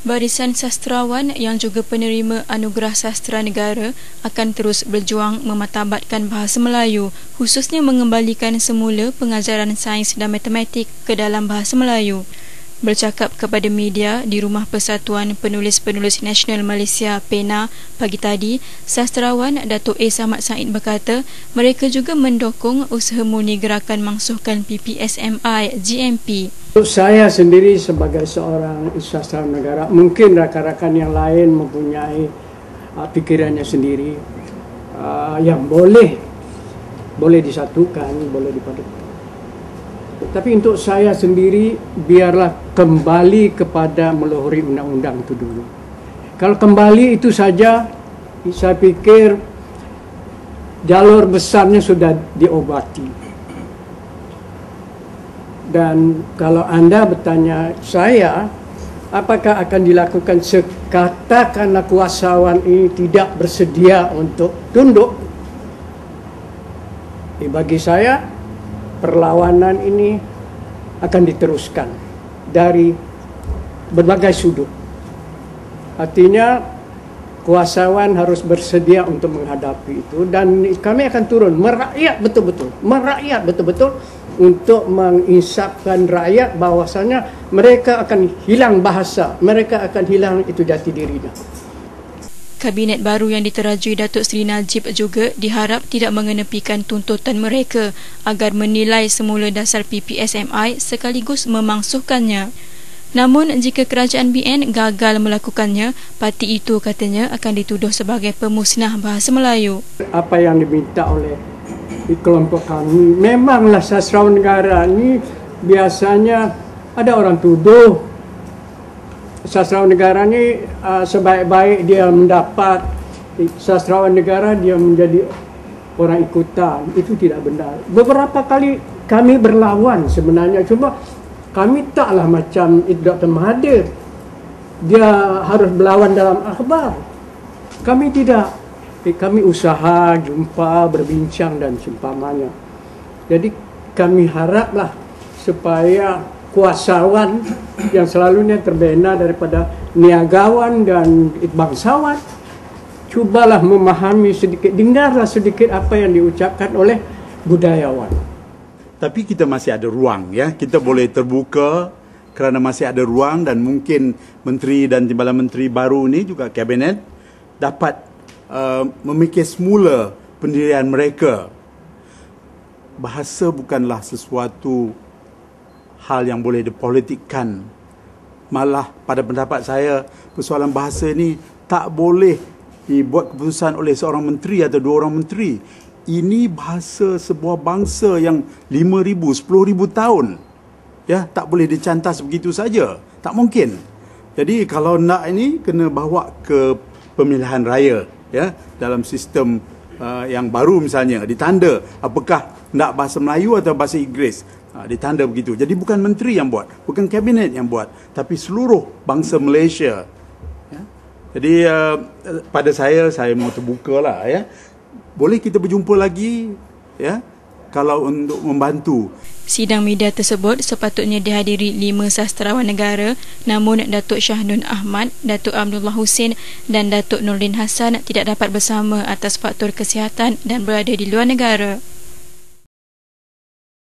Barisan sastrawan yang juga penerima Anugerah Sastera Negara akan terus berjuang mematabatkan bahasa Melayu, khususnya mengembalikan semula pengajaran sains dan matematik ke dalam bahasa Melayu. Bercakap kepada media di Rumah Persatuan Penulis-Penulis Nasional Malaysia (PENA) pagi tadi, sastrawan Datuk A. Samad Said berkata mereka juga mendukung usaha murni gerakan mangsuhkan PPSMI GMP. Untuk saya sendiri sebagai seorang sastrawan negara, mungkin rakan-rakan yang lain mempunyai pikirannya sendiri yang boleh disatukan, boleh dipadukan. Tapi untuk saya sendiri, biarlah kembali kepada meluhuri undang-undang itu dulu. Kalau kembali itu saja, saya pikir jalur besarnya sudah diobati. Dan kalau Anda bertanya saya, apakah akan dilakukan sekatakanlah kuasawan ini tidak bersedia untuk tunduk? Bagi saya, perlawanan ini akan diteruskan dari berbagai sudut. Artinya kuasawan harus bersedia untuk menghadapi itu, dan kami akan turun merakyat betul-betul untuk menginsafkan rakyat bahwasanya mereka akan hilang bahasa, mereka akan hilang itu jati dirinya. Kabinet baru yang diterajui Datuk Seri Najib juga diharap tidak mengenepikan tuntutan mereka agar menilai semula dasar PPSMI sekaligus memangsuhkannya. Namun jika kerajaan BN gagal melakukannya, parti itu katanya akan dituduh sebagai pemusnah bahasa Melayu. Apa yang diminta oleh kelompok kami, memanglah sastrawan negara ini biasanya ada orang tuduh sastrawan negara ni sebaik-baik dia mendapat sastrawan negara, dia menjadi orang ikutan. Itu tidak benar. Beberapa kali kami berlawan sebenarnya, cuma kami taklah macam Dr. Mahathir, dia harus berlawan dalam akhbar. Kami tidak. Kami usaha jumpa, berbincang dan seumpamanya. Jadi kami haraplah supaya kuasawan yang selalunya terbina daripada niagawan dan bangsawan, cubalah memahami sedikit, dengarlah sedikit apa yang diucapkan oleh budayawan. Tapi kita masih ada ruang, ya. Kita boleh terbuka kerana masih ada ruang, dan mungkin menteri dan timbalan menteri baru ini juga kabinet dapat memikir semula pendirian mereka. Bahasa bukanlah sesuatu hal yang boleh dipolitikkan. Malah pada pendapat saya, persoalan bahasa ini tak boleh dibuat keputusan oleh seorang menteri atau dua orang menteri. Ini bahasa sebuah bangsa yang 5,000, 10,000 tahun. Ya, tak boleh dicantas begitu saja. Tak mungkin. Jadi kalau nak ini kena bawa ke pemilihan raya, ya, dalam sistem yang baru misalnya, ditanda apakah nak bahasa Melayu atau bahasa Inggeris. Ditanda begitu. Jadi bukan menteri yang buat, bukan kabinet yang buat, tapi seluruh bangsa Malaysia. Ya. Jadi pada saya mau terbuka lah, ya. Boleh kita berjumpa lagi, ya, kalau untuk membantu. Sidang media tersebut sepatutnya dihadiri 5 sastrawan negara, namun Datuk Syahnun Ahmad, Datuk Abdullah Hussein dan Datuk Nordin Hassan tidak dapat bersama atas faktor kesihatan dan berada di luar negara.